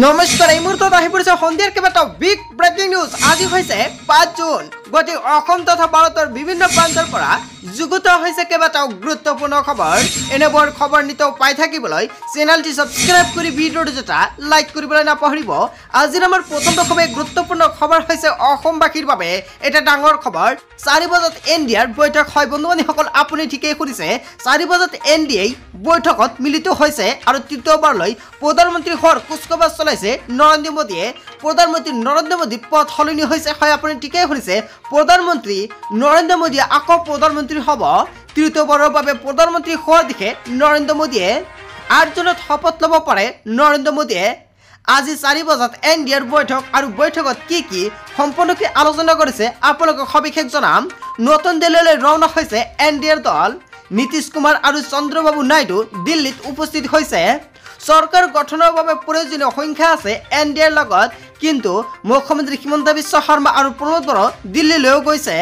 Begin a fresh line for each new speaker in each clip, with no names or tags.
নমস্কাৰ এই মুহূৰ্তত আহি পৰিছে সন্ধিয়াৰ কেইবাটাও বিগ ব্ৰেকিং নিউজ। আজি হৈছে ৫ জুন। গতি অসম তথা ভাৰতৰ বিভিন্ন প্ৰান্তৰ পৰা যুগুত হৈছে কেইবাটাও গুৰুত্বপূৰ্ণ খবৰ। এনেবোৰ খবৰ নিতৌ পাই থাকিবলৈ চেনেলটি সাবস্ক্ৰাইব কৰি ভিডিঅ'টো এটা লাইক কৰিবলৈ নাপাহৰিব। আজিৰ আমাৰ প্ৰথমটো খুবেই গুৰুত্বপূৰ্ণ খবৰ হৈছে অসমবাসীৰ বাবে এটা ডাঙৰ খবৰ। ৪ বজাত এনডিএৰ বৈঠক হয়। বন্ধু-বান্ধৱীসকল, আপুনি ঠিকেই শুনিছে, ৪ বজাত এনডিএ বৈঠকত মিলিত হৈছে আৰু তৃতীয়বাৰলৈ প্ৰধানমন্ত্ৰী হোৱাৰ কুচকাৱাজ চলাইছে নৰেন্দ্ৰ মোদীয়ে। প্ৰধানমন্ত্ৰী নৰেন্দ্ৰ মোদীৰ পদ সলনি হৈছে। হয়, আপুনি ঠিকেই শুনিছে, প্ৰধানমন্ত্ৰী নৰেন্দ্ৰ মোদীয়ে আকৌ প্ৰধানমন্ত্ৰী হ'ব। তৃতীয়বাৰৰ বাবে প্ৰধানমন্ত্ৰী হোৱাৰ দিশে নৰেন্দ্ৰ মোদীয়ে ৮ জুনত শপত ল'ব পাৰে নৰেন্দ্ৰ মোদীয়ে। আজি ৪ বজাত এনডিএৰ বৈঠক আৰু বৈঠকত কি সম্পূৰ্ণকৈ আলোচনা কৰিছে আপোনালোকক সবিশেষ জনাম। নতুন দিল্লীলৈ ৰাওনা হৈছে এনডিএৰ দল। নীতিশ কুমাৰ আৰু চন্দ্ৰবাবু নাইডু দিল্লীত উপস্থিত হৈছে। চৰকাৰ গঠনৰ বাবে প্ৰয়োজনীয় সংখ্যা আছে এনডিএৰ লগত, কিন্তু মুখ্যমন্ত্ৰী হিমন্ত বিশ্ব শৰ্মা আৰু প্ৰণৱ বৰা দিল্লীলৈও গৈছে।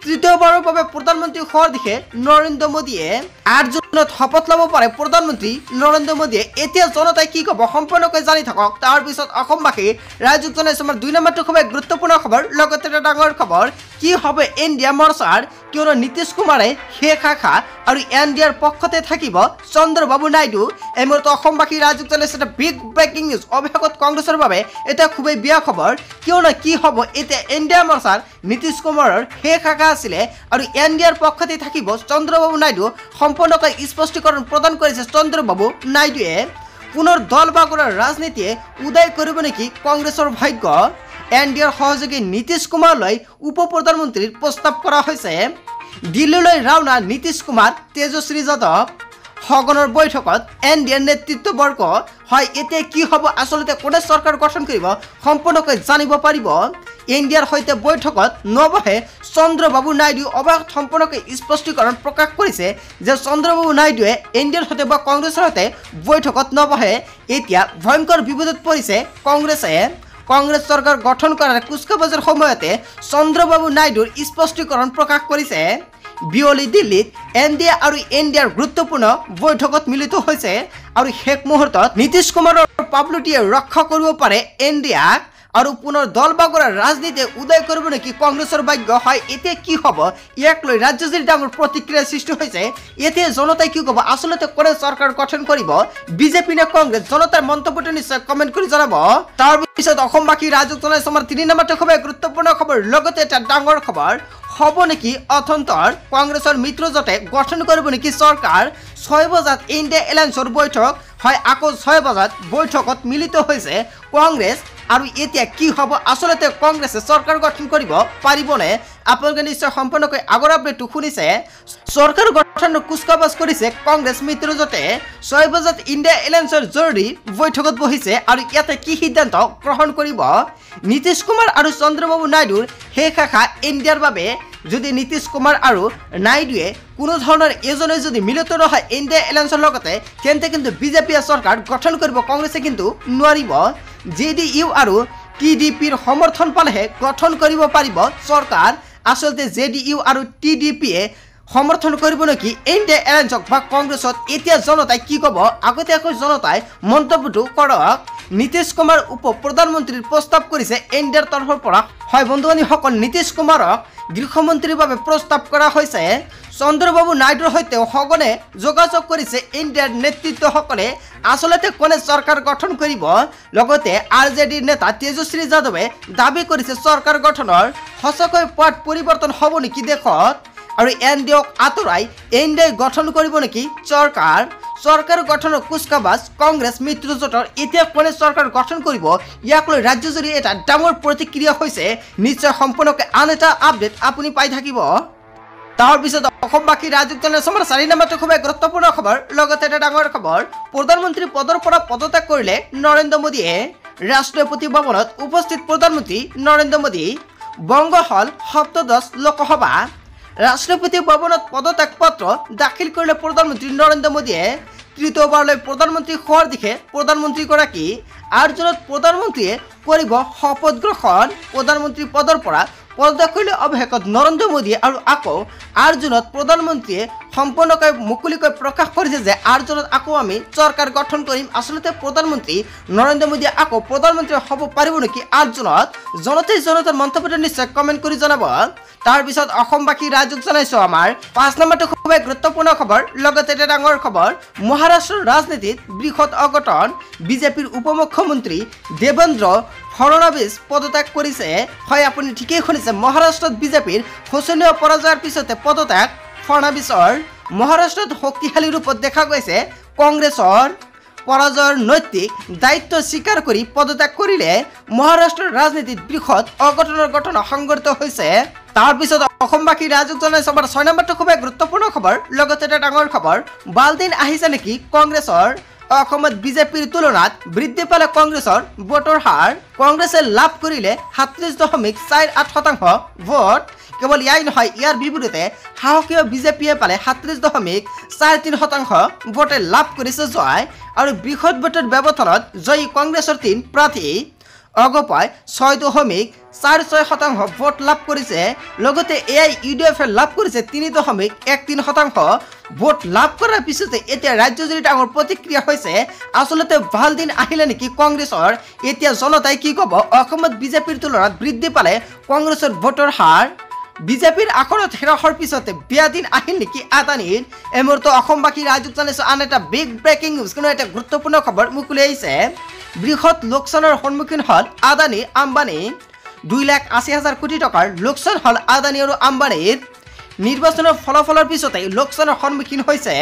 তৃতীয়বাৰৰ বাবে প্ৰধানমন্ত্ৰী হোৱাৰ দিশে নৰেন্দ্ৰ মোদীয়ে ৮ জুনত শপত ল'ব পাৰে প্ৰধানমন্ত্ৰী নৰেন্দ্ৰ মোদীয়ে। এতিয়া জনতাই কি ক'ব সম্পূৰ্ণকৈ জানি থাকক। তাৰপিছত অসমবাসী ৰাইজক জনাইছো আমাৰ ২ নম্বৰটো খুবেই গুৰুত্বপূৰ্ণ খবৰ। লগতে এটা ডাঙৰ খবৰ, কি হ'ব ইণ্ডিয়া মৰ্চাৰ, কিয়নো নীতিশ কুমাৰে শেষ আশা আৰু এনডিএৰ পক্ষতে থাকিব চন্দ্ৰবাবু নাইডু। এই মুহূৰ্তে অসমবাসী ৰাইজক জনাইছে এটা বিগ ব্ৰেকিং নিউজ। অৱশেষত কংগ্ৰেছৰ বাবে এটা খুবেই বেয়া খবৰ, কিয়নো কি হ'ব এতিয়া ইণ্ডিয়া মৰ্চাৰ নীতিশ কুমাৰৰ শেষ আশা আছিলে আৰু এনডিএৰ পক্ষতে থাকিব চন্দ্ৰবাবু নাইডু। সম্পূৰ্ণকৈ স্পষ্টীকৰণ প্ৰদান কৰিছে চন্দ্ৰবাবু নাইডুৱে। পুনৰ দল বাগৰৰ ৰাজনীতিয়ে উদয় কৰিব নেকি কংগ্ৰেছৰ ভাগ্য। এনডিএৰ সহযোগী নীতিশ কুমাৰলৈ উপ প্ৰধানমন্ত্ৰীৰ প্ৰস্তাৱ কৰা হৈছে। দিল্লীলৈ ৰাওনা নীতিশ কুমাৰ, তেজস্বী যাদৱ। সদনৰ বৈঠকত এনডিএৰ নেতৃত্ববৰ্গ। হয়, এতিয়া কি হ'ব, আচলতে কোনে চৰকাৰ গঠন কৰিব সম্পূৰ্ণকৈ জানিব পাৰিব। এনডিএৰ সৈতে বৈঠকত নবহে চন্দ্ৰবাবু নাইডু। অৱশেষত সম্পূৰ্ণকৈ স্পষ্টীকৰণ প্ৰকাশ কৰিছে যে চন্দ্ৰবাবু নাইডুৱে এনডিএৰ সৈতে বা কংগ্ৰেছৰ সৈতে বৈঠকত নবহে। এতিয়া ভয়ংকৰ বিপদত পৰিছে কংগ্ৰেছে। কংগ্ৰেছ চৰকাৰ গঠন কৰাৰ কুচকাৱাজৰ সময়তে চন্দ্ৰবাবু নাইডুৰ স্পষ্টীকৰণ প্ৰকাশ কৰিছে। বিয়লি দিল্লীত এনডিএ আৰু এনডিএৰ গুৰুত্বপূৰ্ণ বৈঠকত মিলিত হৈছে আৰু শেষ মুহূৰ্তত নীতিশ কুমাৰৰ পাবলুটিয়ে ৰক্ষা কৰিব পাৰে এনডিএক আৰু পুনৰ দল বাগৰৰ ৰাজনীতিয়ে উদয় কৰিব নেকি কংগ্ৰেছৰ ভাগ্য। হয়, এতিয়া কি হ'ব, ইয়াক লৈ ৰাজ্যজুৰি ডাঙৰ প্ৰতিক্ৰিয়াৰ সৃষ্টি হৈছে। এতিয়া জনতাই কি ক'ব, আচলতে কোনে চৰকাৰ গঠন কৰিব, বিজেপি নে কংগ্ৰেছ? জনতাৰ মন্তব্যটো নিশ্চয় কমেণ্ট কৰি জনাব। তাৰপিছত অসমবাসী ৰাইজক জনাইছো আমাৰ ৩ নম্বৰটো খুবেই গুৰুত্বপূৰ্ণ খবৰ। লগতে এটা ডাঙৰ খবৰ, হ'ব নেকি অথন্তৰ কংগ্ৰেছৰ মিত্ৰজোঁটে গঠন কৰিব নেকি চৰকাৰ। ৬ বজাত ইণ্ডিয়া এলায়েন্সৰ বৈঠক। হয়, আকৌ ৬ বজাত বৈঠকত মিলিত হৈছে কংগ্ৰেছ। আৰু এতিয়া কি হ'ব, আচলতে কংগ্ৰেছে চৰকাৰ গঠন কৰিব পাৰিবনে? আপোনালোকে নিশ্চয় সম্পূৰ্ণকৈ আগৰ আপডেটটো শুনিছে। চৰকাৰ গঠনৰ কুচকাৱাজ কৰিছে কংগ্ৰেছ মিত্ৰজোঁটে। ৬ বজাত ইণ্ডিয়া এলায়েন্সৰ জৰুৰী বৈঠকত বহিছে আৰু ইয়াতে কি সিদ্ধান্ত গ্ৰহণ কৰিব। নীতিশ কুমাৰ আৰু চন্দ্ৰবাবু নাইডুৰ শেষ আশা ইণ্ডিয়াৰ বাবে। যদি নীতিশ কুমাৰ আৰু নাইডুৱে কোনো ধৰণৰ এজনে যদি মিলিত নহয় ইণ্ডিয়া এলায়েন্সৰ লগতে, তেন্তে কিন্তু বিজেপিয়ে চৰকাৰ গঠন কৰিব, কংগ্ৰেছে কিন্তু নোৱাৰিব। জেডিইউ আৰু টিডিপিৰ সমৰ্থন পালেহে গঠন কৰিব পাৰিব চৰকাৰ। আচলতে জেডিইউ আৰু টিডিপিয়ে সমৰ্থন কৰিব নেকি ইণ্ডিয়া এলায়েন্সক বা কংগ্ৰেছত? এতিয়া জনতাই কি ক'ব, আগতীয়াকৈ জনতাই মন্তব্যটো কৰক। নীতিশ কুমাৰ উপ প্ৰধানমন্ত্ৰীৰ প্ৰস্তাৱ কৰিছে এনডিএৰ তৰফৰ পৰা। হয় বন্ধু-বান্ধৱীসকল, নীতিশ কুমাৰক গৃহমন্ত্ৰীৰ বাবে প্ৰস্তাৱ কৰা হৈছে। চন্দ্ৰবাবু নাইডুৰ সৈতে সঘনে যোগাযোগ কৰিছে ইণ্ডিয়াৰ নেতৃত্বসকলে। আচলতে কোনে চৰকাৰ গঠন কৰিব? লগতে আৰজেডিৰ নেতা তেজস্বী যাদৱে দাবী কৰিছে চৰকাৰ গঠনৰ সঁচাকৈ পথ পৰিৱৰ্তন হ'ব নেকি দেশত, আৰু এনডিএক আঁতৰাই এনডিএ গঠন কৰিব নেকি চৰকাৰ। চৰকাৰ গঠনৰ কুচকাৱাজ কংগ্ৰেছ মিত্ৰজোঁটৰ। এতিয়া কোনে চৰকাৰ গঠন কৰিব, ইয়াক লৈ ৰাজ্যজুৰি এটা ডাঙৰ প্ৰতিক্ৰিয়া হৈছে। নিশ্চয় সম্পূৰ্ণকৈ আন এটা আপডেট আপুনি পাই থাকিব। তাৰপিছত অসমবাসী ৰাইজক জনাইছো আমাৰ ৪ নম্বৰটো খুবেই গুৰুত্বপূৰ্ণ খবৰ। লগতে এটা ডাঙৰ খবৰ, প্ৰধানমন্ত্ৰী পদৰ পৰা পদত্যাগ কৰিলে নৰেন্দ্ৰ মোদীয়ে। ৰাষ্ট্ৰপতি ভৱনত উপস্থিত প্ৰধানমন্ত্ৰী নৰেন্দ্ৰ মোদী। বংগ হল সপ্তদশ লোকসভা। ৰাষ্ট্ৰপতি ভৱনত পদত্যাগ পত্ৰ দাখিল কৰিলে প্ৰধানমন্ত্ৰী নৰেন্দ্ৰ মোদীয়ে। তৃতীয়বাৰলৈ প্ৰধানমন্ত্ৰী হোৱাৰ দিশে প্ৰধানমন্ত্ৰীগৰাকী। ৮ জুনত প্ৰধানমন্ত্ৰীয়ে কৰিব শপত গ্ৰহণ। প্ৰধানমন্ত্ৰী পদৰ পৰা পদত্যাগ কৰিলে অৱশেষত নৰেন্দ্ৰ মোদীয়ে আৰু আকৌ 8 জুনত প্ৰধানমন্ত্ৰীয়ে সম্পূৰ্ণকৈ মুকলিকৈ প্ৰকাশ কৰিছে যে 8 জুনত আকৌ আমি চৰকাৰ গঠন কৰিম। আচলতে প্ৰধানমন্ত্ৰী নৰেন্দ্ৰ মোদীয়ে আকৌ প্ৰধানমন্ত্ৰী হ'ব পাৰিব নেকি 8 জুনত? জনতাৰ মন্তব্যটো নিশ্চয় কমেণ্ট কৰি জনাব। তাৰপিছত অসমবাসী ৰাইজক জনাইছো আমাৰ 5 নম্বৰটো খুবেই গুৰুত্বপূৰ্ণ খবৰ। লগতে এটা ডাঙৰ খবৰ, মহাৰাষ্ট্ৰৰ ৰাজনীতিত বৃহৎ অঘটন। বিজেপিৰ উপমুখ্যমন্ত্ৰী দেবেন্দ্ৰ ফডনবিছ পদত্যাগ কৰিছে। হয়, আপুনি ঠিকেই শুনিছে, মহাৰাষ্ট্ৰত বিজেপিৰ শোচনীয় পৰাজয়ৰ পিছতে পদত্যাগ ফডনবিছৰ। মহাৰাষ্ট্ৰত শক্তিশালী ৰূপত দেখা গৈছে কংগ্ৰেছৰ পৰাজয়ৰ নৈতিক দায়িত্ব স্বীকাৰ কৰি পদত্যাগ কৰিলে মহাৰাষ্ট্ৰৰ ৰাজনীতিত বৃহৎ অঘটনৰ ঘটনা সংঘটিত হৈছে। তাৰপিছত অসমবাসী ৰাইজক জনাইছো আমাৰ 6 নম্বৰটো খুবেই গুৰুত্বপূৰ্ণ খবৰ। লগতে এটা ডাঙৰ খবৰ, বালদিন আহিছে নেকি কংগ্ৰেছৰ? অসমত বিজেপিৰ তুলনাত বৃদ্ধি পালে কংগ্ৰেছৰ ভোটৰ হাৰ। কংগ্ৰেছে লাভ কৰিলে 37.48% ভোট। কেৱল ইয়াই নহয়, ইয়াৰ বিপৰীতে সাহসীয় বিজেপিয়ে পালে 37.43% ভোটে লাভ কৰিছে জয়। আৰু বৃহৎ ভোটৰ ব্যৱধানত জয়ী কংগ্ৰেছৰ 3 প্ৰাৰ্থী অগপাই 6.46% ভোট লাভ কৰিছে। লগতে AIUDF লাভ কৰিছে 3.13% ভোট লাভ কৰাৰ পিছতে এতিয়া ৰাজ্যজুৰি ডাঙৰ প্ৰতিক্ৰিয়া হৈছে। আচলতে ভাল দিন আহিলে নেকি কংগ্ৰেছৰ? এতিয়া জনতাই কি ক'ব? অসমত বিজেপিৰ তুলনাত বৃদ্ধি পালে কংগ্ৰেছৰ ভোটৰ হাৰ। বিজেপিৰ আখৰত হেৰাহৰ পিছতে বেয়া দিন আহিল নেকি আদানীৰ? এই মুহূৰ্তে অসমবাসী ৰাইজক জনাইছো আন এটা বিগ ব্ৰেকিং নিউজ, কোনো এটা গুৰুত্বপূৰ্ণ খবৰ মুকলি আহিছে। বৃহৎ লোকচানৰ সন্মুখীন হ'ল আদানী আম্বানী। 2,80,000 কোটি টকাৰ লোকচান হ'ল আদানী আৰু আম্বানীৰ। নিৰ্বাচনৰ ফলাফলৰ পিছতে লোকচানৰ সন্মুখীন হৈছে।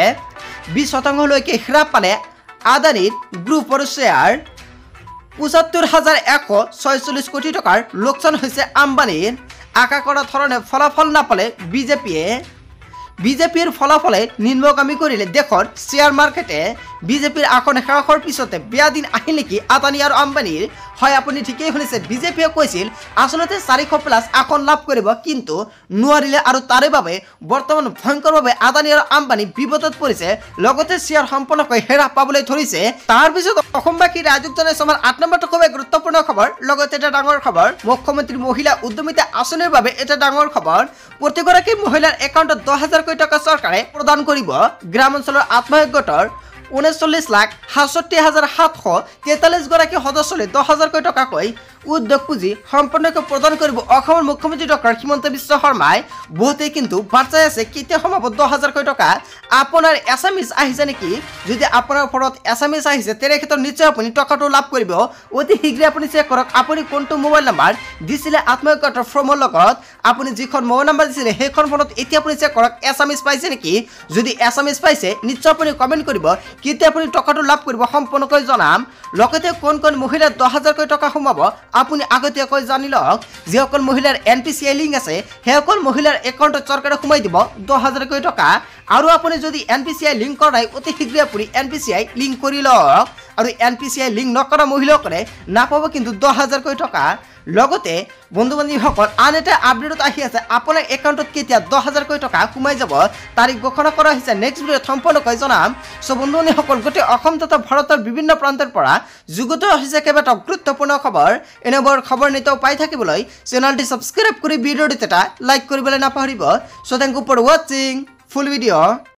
20% হ্ৰাস পালে আদানীৰ গ্ৰুপৰ শ্বেয়াৰ। 75,146 কোটি টকাৰ লোকচান হৈছে আম্বানীৰ। আশা কৰা ধৰণে ফলাফল নাপালে বিজেপিৰ ফলাফলে নিম্নগামী কৰিলে দেশৰ শ্বেয়াৰ মাৰ্কেটে। বিজেপিৰ আসন হ্ৰাসৰ পিছতে বেয়া দিন আহিল নেকি আদানী আৰু আম্বানীৰ? হয়, আপুনি ঠিকেই শুনিছে, বিজেপিয়ে কৈছিল আচলতে 400+ আসন লাভ কৰিব, কিন্তু নোৱাৰিলে আৰু তাৰে বাবে বৰ্তমান ভয়ংকৰভাৱে আদানী আৰু আম্বানী বিপদত পৰিছে। লগতে শ্বেয়াৰ সম্পূৰ্ণকৈ হ্ৰাস পাবলৈ ধৰিছে। তাৰপিছত অসমবাসী ৰাইজক জনাইছো আমাৰ 8 নম্বৰটো খুবেই গুৰুত্বপূৰ্ণ খবৰ। লগতে এটা ডাঙৰ খবৰ, মুখ্যমন্ত্ৰী মহিলা উদ্যমিতা আঁচনিৰ বাবে এটা ডাঙৰ খবৰ। প্ৰতিগৰাকী মহিলাৰ একাউণ্টত 10,000 কোটি টকা চৰকাৰে প্ৰদান কৰিব। গ্ৰামাঞ্চলৰ আত্মসহায়ক গোটৰ 39,67,743 গৰাকী সদস্যলৈ 10,000 কোটি টকাকৈ উদ্যোগ পুঁজি সম্পূৰ্ণকৈ প্ৰদান কৰিব অসমৰ মুখ্যমন্ত্ৰী ডক্টৰ হিমন্ত বিশ্ব শৰ্মাই। বহুতেই কিন্তু বাৰ্তাই আছে কেতিয়া সোমাব 10,000 কোটি টকা। আপোনাৰ এছএমএছ আহিছে নেকি? যদি আপোনাৰ ফোনত এছএমএছ আহিছে তেনে ক্ষেত্ৰত নিশ্চয় আপুনি টকাটো লাভ কৰিব। অতি শীঘ্ৰে আপুনি চেক কৰক আপুনি কোনটো মোবাইল নাম্বাৰ দিছিলে আত্মসহায়ক গোটৰ ফৰ্মৰ লগত। আপুনি যিখন মোবাইল নাম্বাৰ দিছিলে সেইখন ফোনত এতিয়া আপুনি চেক কৰক এছএমএছ পাইছে নেকি। যদি এছএমএছ পাইছে নিশ্চয় আপুনি কমেণ্ট কৰিব কেতিয়া আপুনি টকাটো লাভ কৰিব, সম্পূৰ্ণকৈ জনাম। লগতে কোন মহিলাৰ 10,000 কোটি টকা সোমাব আপুনি আগতীয়াকৈ জানি লওক। যিসকল মহিলাৰ NPCI লিংক আছে সেইসকল মহিলাৰ একাউণ্টত চৰকাৰে সোমাই দিব 10,000 কোটি টকা। আৰু আপুনি যদি NPCI লিংক কৰা নাই অতি শীঘ্ৰে আপুনি NPCI লিংক কৰি লওক। আৰু NPCI লিংক নকৰা মহিলাসকলে নাপাব কিন্তু 10,000 কোটি টকা। লগতে বন্ধু বান্ধৱীসকল আন এটা আপডেটত আহি আছে, আপোনাৰ একাউণ্টত কেতিয়া 10,000 কোটি টকা সোমাই যাব তাৰিখ ঘোষণা কৰা হৈছে। নেক্সট ভিডিঅ'ত সম্পূৰ্ণকৈ জনাম। চ' বন্ধু বান্ধৱীসকল গোটেই অসম তথা ভাৰতৰ বিভিন্ন প্ৰান্তৰ পৰা যুগুত হৈছে কেইবাটাও গুৰুত্বপূৰ্ণ খবৰ। এনেবোৰ খবৰ নিতৌ পাই থাকিবলৈ চেনেলটি ছাবস্ক্ৰাইব কৰি ভিডিঅ'টিত এটা লাইক কৰিবলৈ নাপাহৰিব। চ' থেংক ইউ ফৰ ৱাচিং ফুল ভিডিঅ'।